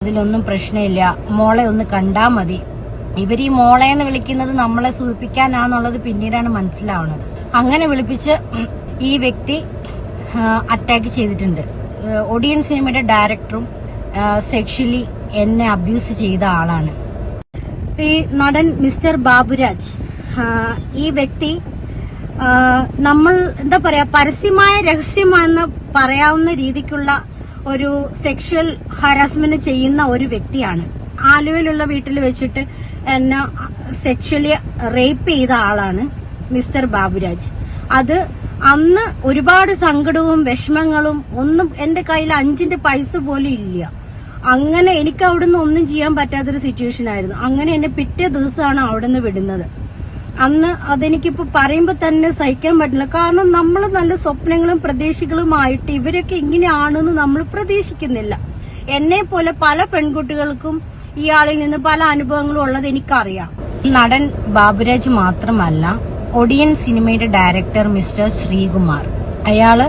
അതിലൊന്നും പ്രശ്നമില്ല, മോളെ ഒന്ന് കണ്ടാ മതി. ഇവര് ഈ മോളെ എന്ന് വിളിക്കുന്നത് നമ്മളെ സൂചിപ്പിക്കാനാന്നുള്ളത് പിന്നീടാണ് മനസ്സിലാവുന്നത്. അങ്ങനെ വിളിപ്പിച്ച് ഈ വ്യക്തി അറ്റാക്ക് ചെയ്തിട്ടുണ്ട്. ഒടിയൻ സിനിമയുടെ ഡയറക്ടറും സെക്ഷലി എന്നെ അബ്യൂസ് ചെയ്ത ആളാണ് ഈ നടൻ മിസ്റ്റർ ബാബുരാജ്. ഈ വ്യക്തി നമ്മൾ എന്താ പറയാ, പരസ്യമായ രഹസ്യമെന്ന് പറയാവുന്ന രീതിക്കുള്ള ഒരു സെക്ഷൽ ഹറാസ്മെന്റ് ചെയ്യുന്ന ഒരു വ്യക്തിയാണ്. ആലുവയിലുള്ള വീട്ടിൽ വെച്ചിട്ട് എന്നെ സെക്ഷലി റേപ്പ് ചെയ്ത ആളാണ് മിസ്റ്റർ ബാബുരാജ്. അത് അന്ന് ഒരുപാട് സങ്കടവും വിഷമങ്ങളും, ഒന്നും എന്റെ കയ്യിൽ 5 പൈസ പോലും ഇല്ല. അങ്ങനെ എനിക്ക് അവിടുന്ന് ഒന്നും ചെയ്യാൻ പറ്റാത്തൊരു സിറ്റുവേഷൻ ആയിരുന്നു. അങ്ങനെ എന്നെ പിറ്റേ ദിവസമാണ് അവിടുന്ന് വിടുന്നത്. അന്ന് അതെനിക്കിപ്പോ പറയുമ്പോ തന്നെ സഹിക്കാൻ പറ്റില്ല. കാരണം നമ്മൾ നല്ല സ്വപ്നങ്ങളും പ്രതീക്ഷകളുമായിട്ട് ഇവരൊക്കെ ഇങ്ങനെയാണെന്ന് നമ്മൾ പ്രതീക്ഷിക്കുന്നില്ല. എന്നെ പോലെ പല പെൺകുട്ടികൾക്കും ഇയാളിൽ നിന്ന് പല അനുഭവങ്ങളും ഉള്ളത് എനിക്കറിയാം. നടൻ ബാബുരാജ് മാത്രമല്ല, ഒടിയൻ സിനിമയുടെ ഡയറക്ടർ മിസ്റ്റർ ശ്രീകുമാർ, അയാള്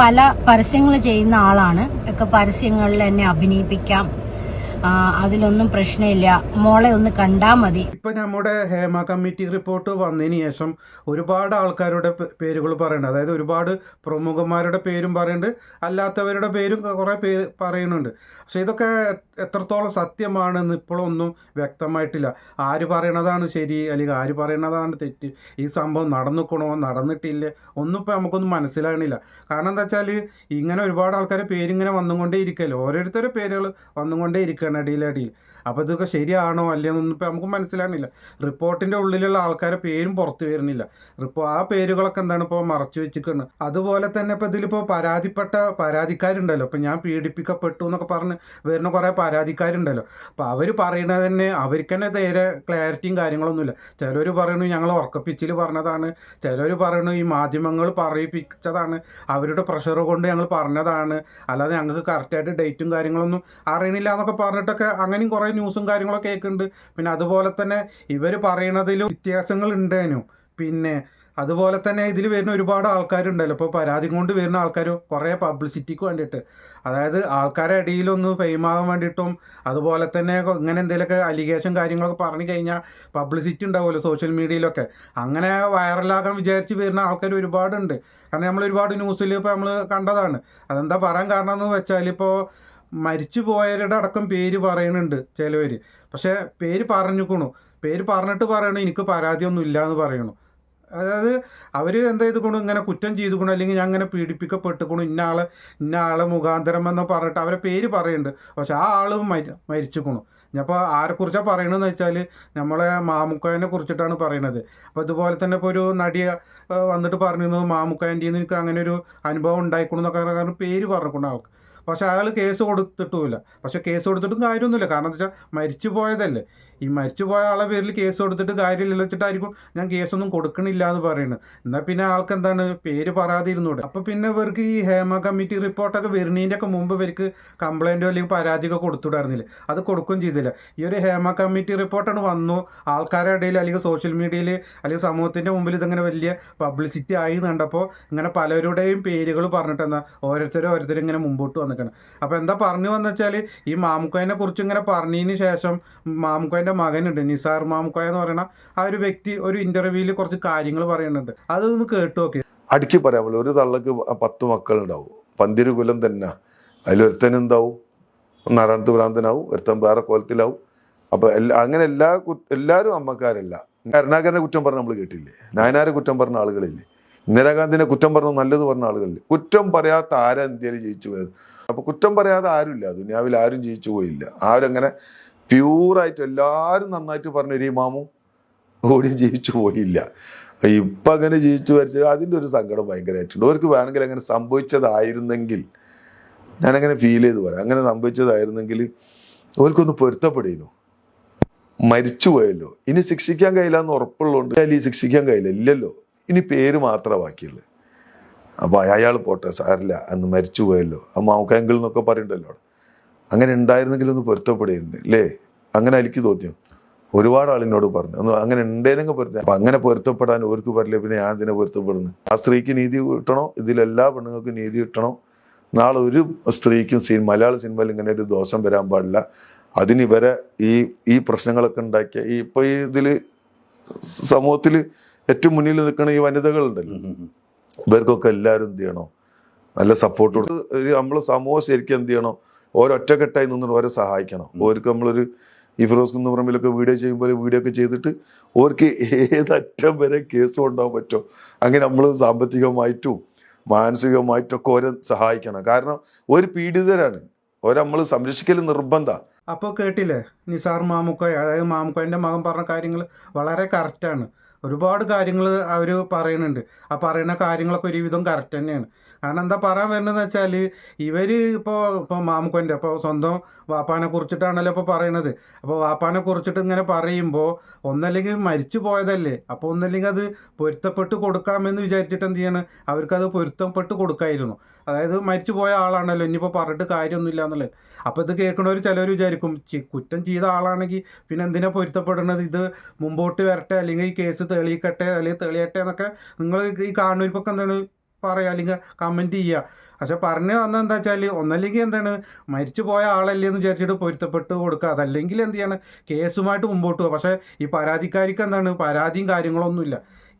പല പരസ്യങ്ങൾ ചെയ്യുന്ന ആളാണ്. ഒക്കെ പരസ്യങ്ങളിൽ എന്നെ അഭിനയിപ്പിക്കാം, അതിലൊന്നും പ്രശ്നമില്ല, മോളെ ഒന്ന് കണ്ടാ മതി. ഇപ്പൊ നമ്മുടെ ഹേമ കമ്മിറ്റി റിപ്പോർട്ട് വന്നതിന് ശേഷം ഒരുപാട് ആൾക്കാരുടെ പേരുകൾ പറയുന്നുണ്ട്. അതായത് ഒരുപാട് പ്രമുഖന്മാരുടെ പേരും പറയുന്നുണ്ട്, അല്ലാത്തവരുടെ പേരും കുറെ പേര് പറയുന്നുണ്ട്. പക്ഷെ ഇതൊക്കെ എത്രത്തോളം സത്യമാണെന്ന് ഇപ്പോഴൊന്നും വ്യക്തമായിട്ടില്ല. ആര് പറയണതാണ് ശരി, അല്ലെങ്കിൽ ആര് പറയണതാണ് തെറ്റ്, ഈ സംഭവം നടന്നിക്കണോ നടന്നിട്ടില്ലേ ഒന്നും ഇപ്പോൾ നമുക്കൊന്നും മനസ്സിലാകണില്ല. കാരണം എന്താ വെച്ചാൽ ഇങ്ങനെ ഒരുപാട് ആൾക്കാരെ പേരിങ്ങനെ വന്നുകൊണ്ടേ ഇരിക്കല്ലോ, ഓരോരുത്തരുടെ പേരുകൾ വന്നുകൊണ്ടേ ഇരിക്കുകയാണ് അടിയിലടിയിൽ. അപ്പോൾ ഇതൊക്കെ ശരിയാണോ അല്ലയെന്നൊന്നും ഇപ്പോൾ നമുക്ക് മനസ്സിലാകണില്ല. റിപ്പോർട്ടിൻ്റെ ഉള്ളിലുള്ള ആൾക്കാരെ പേരും പുറത്ത് വരുന്നില്ല. ആ പേരുകളൊക്കെ എന്താണ് ഇപ്പോൾ മറച്ചു വെച്ചിരിക്കുന്നത്. അതുപോലെ തന്നെ ഇപ്പോൾ ഇതിലിപ്പോൾ പരാതിക്കാരുണ്ടല്ലോ, ഇപ്പോൾ ഞാൻ പീഡിപ്പിക്കപ്പെട്ടു എന്നൊക്കെ പറഞ്ഞ് വരുന്ന കുറേ പരാതിക്കാരുണ്ടല്ലോ. അപ്പോൾ അവർ പറയണത് തന്നെ അവർക്ക് തന്നെ നേരെ ക്ലാരിറ്റിയും കാര്യങ്ങളൊന്നുമില്ല. ചിലർ പറയണു ഞങ്ങൾ ഉറക്കപ്പിച്ചിൽ പറഞ്ഞതാണ്, ചിലർ പറയണു ഈ മാധ്യമങ്ങൾ പറയിപ്പിച്ചതാണ്, അവരുടെ പ്രഷർ കൊണ്ട് ഞങ്ങൾ പറഞ്ഞതാണ്, അല്ലാതെ ഞങ്ങൾക്ക് കറക്റ്റായിട്ട് ഡേറ്റും കാര്യങ്ങളൊന്നും അറിയണില്ല എന്നൊക്കെ പറഞ്ഞിട്ടൊക്കെ അങ്ങനെയും കുറേ ന്യൂസും കാര്യങ്ങളൊക്കെ കേൾക്കുന്നുണ്ട്. പിന്നെ അതുപോലെ തന്നെ ഇവർ പറയണതിലും വ്യത്യാസങ്ങൾ ഉണ്ടേനും. പിന്നെ അതുപോലെ തന്നെ ഇതിൽ വരുന്ന ഒരുപാട് ആൾക്കാരുണ്ടല്ലോ, ഇപ്പോൾ പരാതി കൊണ്ട് വരുന്ന ആൾക്കാർ കുറേ പബ്ലിസിറ്റിക്ക് വേണ്ടിയിട്ട്, അതായത് ആൾക്കാരുടെ ഇടയിലൊന്ന് ഫെയിമാകാൻ വേണ്ടിയിട്ടും, അതുപോലെ തന്നെ ഇങ്ങനെ എന്തെങ്കിലുമൊക്കെ അലിഗേഷൻ കാര്യങ്ങളൊക്കെ പറഞ്ഞു കഴിഞ്ഞാൽ പബ്ലിസിറ്റി ഉണ്ടാവുമല്ലോ സോഷ്യൽ മീഡിയയിലൊക്കെ, അങ്ങനെ വൈറലാകാൻ വിചാരിച്ച് വരുന്ന ആൾക്കാർ ഒരുപാടുണ്ട്. കാരണം നമ്മൾ ഒരുപാട് ന്യൂസിൽ ഇപ്പോൾ നമ്മൾ കണ്ടതാണ്. അതെന്താ പറയാൻ കാരണം എന്ന് വെച്ചാൽ, ഇപ്പോൾ മരിച്ചു പോയവരുടെ അടക്കം പേര് പറയുന്നുണ്ട് ചിലവർ. പക്ഷേ പേര് പറഞ്ഞിട്ട് പറയണു എനിക്ക് പരാതിയൊന്നും ഇല്ല എന്ന് പറയണു. അതായത് അവർ എന്താ ചെയ്തുകൊണ്ടു ഇങ്ങനെ കുറ്റം ചെയ്തുകൊണ്ടു, അല്ലെങ്കിൽ ഞാൻ അങ്ങനെ പീഡിപ്പിക്കപ്പെട്ടുകൊണ്ടു ഇന്ന ആളെ മുഖാന്തരം എന്ന് പറഞ്ഞിട്ട് അവരെ പേര് പറയുന്നുണ്ട്. പക്ഷെ ആ ആൾ മരിച്ചുകൊണു. അപ്പോൾ ആരെക്കുറിച്ചാണ് പറയണമെന്ന് വെച്ചാൽ നമ്മളെ മാമുക്കോയനെ കുറിച്ചിട്ടാണ് പറയണത്. അപ്പോൾ ഇതുപോലെ തന്നെ ഇപ്പോൾ ഒരു നടി വന്നിട്ട് പറഞ്ഞിരുന്നു മാമുക്കോയൻ്റെ എനിക്ക് അങ്ങനെ ഒരു അനുഭവം ഉണ്ടായിക്കൊണ്ടെന്നൊക്കെ കാരണം പേര് പറഞ്ഞുകൊണ്ട് ആൾക്ക്. പക്ഷെ അയാൾ കേസ് കൊടുത്തിട്ടുമില്ല. പക്ഷെ കേസ് കൊടുത്തിട്ടും കാര്യമൊന്നുമില്ല. കാരണം എന്താ വെച്ചാൽ മരിച്ചു പോയതല്ലേ. ഈ മരിച്ചുപോയ ആളെ പേരിൽ കേസ് കൊടുത്തിട്ട് കാര്യമില്ല വെച്ചിട്ടായിരിക്കും ഞാൻ കേസൊന്നും കൊടുക്കണില്ല എന്ന് പറയുന്നത്. എന്നാൽ പിന്നെ ആൾക്ക് എന്താണ് പേര് പറയാതിരുന്നൂടെ. അപ്പോൾ പിന്നെ ഇവർക്ക് ഈ ഹേമ കമ്മിറ്റി റിപ്പോർട്ടൊക്കെ വരുന്നതിൻ്റെ ഒക്കെ മുമ്പ് ഇവർക്ക് കംപ്ലൈൻറ്റോ അല്ലെങ്കിൽ പരാതിയൊക്കെ കൊടുത്തുവിടായിരുന്നില്ല. അത് കൊടുക്കുകയും ചെയ്തില്ല. ഈ ഒരു ഹേമ കമ്മിറ്റി റിപ്പോർട്ടാണ് വന്നു ആൾക്കാരുടെ ഇടയിൽ അല്ലെങ്കിൽ സോഷ്യൽ മീഡിയയിൽ അല്ലെങ്കിൽ സമൂഹത്തിൻ്റെ മുമ്പിൽ ഇതിങ്ങനെ വലിയ പബ്ലിസിറ്റി ആയി കണ്ടപ്പോൾ ഇങ്ങനെ പലരുടെയും പേരുകൾ പറഞ്ഞിട്ടെന്നാൽ ഓരോരുത്തരും ഇങ്ങനെ മുമ്പോട്ട് വന്നിക്കണം. അപ്പോൾ എന്താ പറഞ്ഞു വന്നു വെച്ചാൽ, ഈ മാമുക്കോയനെ കുറിച്ച് ഇങ്ങനെ പറഞ്ഞതിന് ശേഷം മാമുക്കോയൻ്റെ മകനുണ്ട് നിസാർ മാമുക്കോയ എന്ന് പറയുന്ന ആ ഒരു വ്യക്തി ഒരു ഇന്റർവ്യൂവിൽ കുറച്ച് കാര്യങ്ങൾ പറയുന്നുണ്ട്. അതൊന്ന് കേട്ടു നോക്കി. അടുക്കി പറയാൻ പോലെ ഒരു തള്ളക്ക് 10 മക്കളുണ്ടാവും, പന്തിരുകുലം തന്നെ. അതിലൊരുത്തനുണ്ടാവും നാരായണത്ത് ഭ്രാന്തനാവും, ഒരുത്തൻ വേറെ കോലത്തിലാവും. അപ്പൊ അങ്ങനെ എല്ലാവരും അമ്മക്കാരല്ല. കരുണാകരനെ കുറ്റം പറഞ്ഞ നമ്മൾ കേട്ടില്ലേ, നായനാരെ കുറ്റം പറഞ്ഞ ആളുകളില്ലേ, ഇന്ദിരാഗാന്ധിനെ കുറ്റം പറഞ്ഞു നല്ലത് പറഞ്ഞ ആളുകളില്ലേ. കുറ്റം പറയാത്ത ആരാ ഇന്ത്യയിൽ ജയിച്ചു പോയത്? അപ്പൊ കുറ്റം പറയാതെ ആരുമില്ല, ദുനിയാവിൽ ആരും ജയിച്ചു പോയില്ല. ആരും അങ്ങനെ പ്യൂറായിട്ട് എല്ലാവരും നന്നായിട്ട് പറഞ്ഞൊരു ഇമാമും ഓടിയും ജയിച്ചു പോയില്ല. ഇപ്പം അങ്ങനെ ജയിച്ചു വരച്ചത് അതിൻ്റെ ഒരു സങ്കടം ഭയങ്കരമായിട്ടുണ്ട്. അവർക്ക് വേണമെങ്കിൽ അങ്ങനെ സംഭവിച്ചതായിരുന്നെങ്കിൽ, ഞാനങ്ങനെ ഫീൽ ചെയ്ത് പറയാം, അങ്ങനെ സംഭവിച്ചതായിരുന്നെങ്കിൽ അവർക്കൊന്ന് പൊരുത്തപ്പെടുന്നു. മരിച്ചു പോയല്ലോ, ഇനി ശിക്ഷിക്കാൻ കഴിയില്ല എന്ന് ഉറപ്പുള്ളതുകൊണ്ട് ഈ ശിക്ഷിക്കാൻ കഴിയില്ല, ഇല്ലല്ലോ, ഇനി പേര് മാത്രമേ ബാക്കിയുള്ളൂ. അപ്പോൾ അയാൾ പോട്ടെ സാരില്ല അന്ന് മരിച്ചു പോയല്ലോ, ആ മാമുക്കാങ്കിൾ എന്നൊക്കെ പറയുന്നുണ്ടല്ലോ, അങ്ങനെ ഉണ്ടായിരുന്നെങ്കിൽ ഒന്ന് പൊരുത്തപ്പെടുന്നു അല്ലേ? അങ്ങനെ എനിക്ക് തോന്നിയോ? ഒരുപാട് ആളിനോട് പറഞ്ഞു ഒന്ന് അങ്ങനെ ഉണ്ടേനെങ്കിൽ പൊരുത്ത. അപ്പം അങ്ങനെ പൊരുത്തപ്പെടാൻ ഓർക്ക് പറയില്ല, പിന്നെ ഞാൻ ഇതിനെ പൊരുത്തപ്പെടുന്നു. ആ സ്ത്രീക്ക് നീതി കിട്ടണോ, ഇതിലെല്ലാ പെണ്ണുങ്ങൾക്കും നീതി കിട്ടണോ, നാളെ ഒരു സ്ത്രീക്കും മലയാള സിനിമയിൽ ഇങ്ങനെ ഒരു ദോഷം വരാൻ പാടില്ല. അതിന് ഇവരെ ഈ പ്രശ്നങ്ങളൊക്കെ ഉണ്ടാക്കിയ ഇപ്പോൾ ഇതിൽ സമൂഹത്തിൽ ഏറ്റവും മുന്നിൽ നിൽക്കുന്ന ഈ വനിതകളുണ്ടല്ലോ, ഇവർക്കൊക്കെ എല്ലാവരും എന്ത് ചെയ്യണോ, നല്ല സപ്പോർട്ട് കൊടുത്ത് നമ്മൾ സമൂഹം ശരിക്കും എന്ത് ചെയ്യണോ, ഒരൊറ്റക്കെട്ടായി നിന്നിട്ട് ഓരെ സഹായിക്കണം. ഓർക്ക് നമ്മളൊരു ഈ ഫിറോസ് കുന്നുപറമ്പിലൊക്കെ വീഡിയോ ചെയ്യുമ്പോൾ വീഡിയോ ഒക്കെ ചെയ്തിട്ട് ഓർക്ക് ഏതറ്റം വരെ കേസ് കൊണ്ടുപോകാൻ പറ്റുമോ അങ്ങനെ നമ്മൾ സാമ്പത്തികമായിട്ടും മാനസികമായിട്ടും ഒക്കെ ഓരോ സഹായിക്കണം. കാരണം ഒരു പീഡിതരാണ്, ഓരോ നമ്മൾ സംരക്ഷിക്കൽ നിർബന്ധമാണ്. അപ്പോൾ കേട്ടില്ലേ നിസാർ മാമുക്കോയ, അതായത് മാമുക്കോയൻ്റെ മകൻ പറഞ്ഞ കാര്യങ്ങൾ വളരെ കറക്റ്റാണ്. ഒരുപാട് കാര്യങ്ങൾ അവർ പറയുന്നുണ്ട്. ആ പറയുന്ന കാര്യങ്ങളൊക്കെ ഒരുവിധം കറക്റ്റ് തന്നെയാണ്. കാരണം എന്താ പറയാൻ വരുന്നതെന്ന് വെച്ചാൽ ഇവർ ഇപ്പോൾ മാമുക്കോൻ്റെ ഇപ്പോൾ സ്വന്തം വാപ്പാനെ കുറിച്ചിട്ടാണല്ലോ ഇപ്പോൾ പറയണത്. അപ്പോൾ വാപ്പാനെ കുറിച്ചിട്ട് ഇങ്ങനെ പറയുമ്പോൾ ഒന്നല്ലെങ്കിൽ മരിച്ചു പോയതല്ലേ, അപ്പോൾ ഒന്നല്ലെങ്കിൽ അത് പൊരുത്തപ്പെട്ട് കൊടുക്കാമെന്ന് വിചാരിച്ചിട്ട് എന്ത് ചെയ്യണം, അവർക്കത് പൊരുത്തപ്പെട്ട് കൊടുക്കായിരുന്നു. അതായത് മരിച്ചു പോയ ആളാണല്ലോ, ഇനിയിപ്പോൾ പറഞ്ഞിട്ട് കാര്യമൊന്നുമില്ല എന്നുള്ളത്. അപ്പോൾ ഇത് കേൾക്കണവർ ചിലവർ വിചാരിക്കും കുറ്റം ചെയ്ത ആളാണെങ്കിൽ പിന്നെ എന്തിനാ പൊരുത്തപ്പെടുന്നത്, ഇത് മുമ്പോട്ട് വരട്ടെ അല്ലെങ്കിൽ ഈ കേസ് തെളിയിക്കട്ടെ അല്ലെങ്കിൽ തെളിയട്ടെ എന്നൊക്കെ നിങ്ങൾ ഈ കാണുന്നവർക്കൊക്കെ എന്താണ് പറയുക അല്ലെങ്കിൽ കമൻറ്റ് ചെയ്യുക. പക്ഷെ പറഞ്ഞു വന്നത് എന്താ വെച്ചാൽ ഒന്നല്ലെങ്കിൽ എന്താണ് മരിച്ചു പോയ ആളല്ലേ എന്ന് വിചാരിച്ചിട്ട് പൊരുത്തപ്പെട്ട് കൊടുക്കുക, അതല്ലെങ്കിൽ എന്ത് ചെയ്യണം കേസുമായിട്ട് മുമ്പോട്ട് പോകുക. പക്ഷേ ഈ പരാതിക്കാരിക്ക് എന്താണ് പരാതിയും കാര്യങ്ങളൊന്നുമില്ല.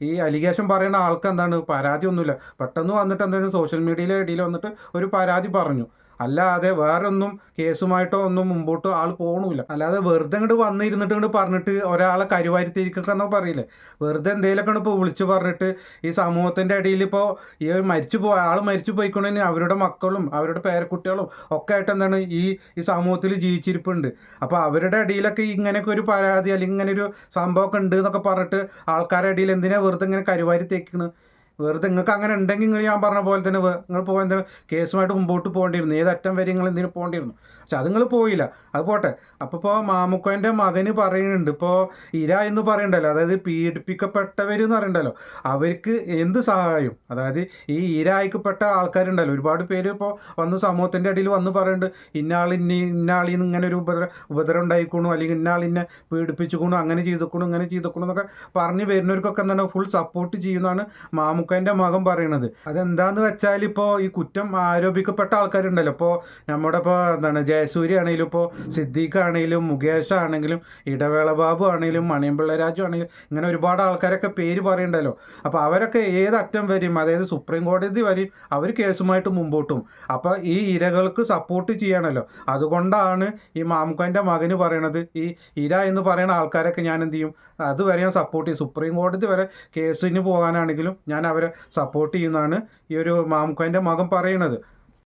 ഈ അലിഗേഷൻ പറയുന്ന ആൾക്ക് എന്താണ് പരാതി ഒന്നുമില്ല. പെട്ടെന്ന് വന്നിട്ട് എന്താണ് സോഷ്യൽ മീഡിയയിലെ ഇടയിൽ വന്നിട്ട് ഒരു പരാതി പറഞ്ഞു, അല്ലാതെ വേറൊന്നും കേസുമായിട്ടോ ഒന്നും മുമ്പോട്ട് ആൾ പോകണമില്ല. അല്ലാതെ വെറുതെ ഇങ്ങോട്ട് വന്നിരുന്നിട്ട് ഇങ്ങോട്ട് പറഞ്ഞിട്ട് ഒരാളെ കരുവാരിത്തിരിക്കുന്നോ പറയില്ലേ, വെറുതെ എന്തെങ്കിലുമൊക്കെ ഇപ്പോൾ വിളിച്ചു പറഞ്ഞിട്ട് ഈ സമൂഹത്തിൻ്റെ ഇടയിൽ ഇപ്പോൾ ഈ ആൾ മരിച്ചു പോയിക്കൊണ്ടെങ്കിൽ അവരുടെ മക്കളും അവരുടെ പേരക്കുട്ടികളും ഒക്കെ ആയിട്ട് എന്താണ് ഈ സമൂഹത്തിൽ ജീവിച്ചിരിപ്പുണ്ട്. അപ്പോൾ അവരുടെ ഇടയിലൊക്കെ ഇങ്ങനെയൊക്കെ ഒരു പരാതി അല്ലെങ്കിൽ ഇങ്ങനെ ഒരു സംഭവമൊക്കെ ഉണ്ട് എന്നൊക്കെ പറഞ്ഞിട്ട് ആൾക്കാരുടെ ഇടയിൽ എന്തിനാ വെറുതെ ഇങ്ങനെ കരുവാരി തേക്കുന്നത്? വെറുതെ നിങ്ങൾക്ക് അങ്ങനെ ഉണ്ടെങ്കിൽ നിങ്ങൾ ഞാൻ പറഞ്ഞ പോലെ തന്നെ നിങ്ങൾ പോകാൻ എന്താണ് കേസുമായിട്ട് മുമ്പോട്ട് പോകേണ്ടിയിരുന്നു, ഏതറ്റം വരെ നിങ്ങൾ എന്തിനു പോകേണ്ടിയിരുന്നു. പക്ഷെ അത് നിങ്ങൾ പോയില്ല, അത് പോട്ടെ. അപ്പോൾ ഇപ്പോൾ മാമുക്കോൻ്റെ മകന് പറയുന്നുണ്ട്, ഇപ്പോൾ ഇര എന്ന് പറയണ്ടല്ലോ, അതായത് പീഡിപ്പിക്കപ്പെട്ടവരെന്ന് പറയണ്ടല്ലോ, അവർക്ക് എന്ത് സഹായം, അതായത് ഈ ഇരയായിക്കപ്പെട്ട ആൾക്കാരുണ്ടല്ലോ, ഒരുപാട് പേര് ഇപ്പോൾ വന്ന് സമൂഹത്തിൻ്റെ ഇടയിൽ വന്ന് പറയുന്നുണ്ട് ഇന്നാളിന്ന് ഇങ്ങനെ ഒരു ഉപദ്രവം ഉണ്ടായിക്കണു അല്ലെങ്കിൽ ഇന്നാളിന്നെ പീഡിപ്പിച്ചുകൊണു അങ്ങനെ ചെയ്തുക്കണു ഇങ്ങനെ ചെയ്തുക്കണു എന്നൊക്കെ പറഞ്ഞ് വരുന്നവർക്കൊക്കെ എന്താണ് ഫുൾ സപ്പോർട്ട് ചെയ്യുന്നതാണ് മാമുക്കോൻ്റെ മകൻ പറയണത്. അതെന്താന്ന് വെച്ചാൽ ഇപ്പോൾ ഈ കുറ്റം ആരോപിക്കപ്പെട്ട ആൾക്കാരുണ്ടല്ലോ, ഇപ്പോൾ നമ്മുടെ ഇപ്പോൾ എന്താണ് ജയസൂര്യ ആണെങ്കിലും ഇപ്പോൾ സിദ്ദീഖ് ആണെങ്കിലും മുകേഷ് ആണെങ്കിലും ഇടവേള ബാബു ആണെങ്കിലും മണിയമ്പിള്ള രാജു ആണെങ്കിലും ഇങ്ങനെ ഒരുപാട് ആൾക്കാരൊക്കെ പേര് പറയണ്ടല്ലോ. അപ്പോൾ അവരൊക്കെ ഏതറ്റം വരും, അതായത് സുപ്രീം കോടതി വരും അവർ കേസുമായിട്ട് മുമ്പോട്ടും. അപ്പോൾ ഈ ഇരകൾക്ക് സപ്പോർട്ട് ചെയ്യണമല്ലോ, അതുകൊണ്ടാണ് ഈ മാമുക്കോൻ്റെ മകന് പറയണത് ഈ ഇര എന്ന് പറയുന്ന ആൾക്കാരൊക്കെ ഞാൻ എന്ത് ചെയ്യും, അതുവരെ ഞാൻ സപ്പോർട്ട് ചെയ്യും, സുപ്രീം കോടതി വരെ കേസിന് പോകാനാണെങ്കിലും ഞാൻ അവരെ സപ്പോർട്ട് ചെയ്യുന്നതാണ് ഈ ഒരു മാമുക്കോൻ്റെ മകൻ പറയണത്.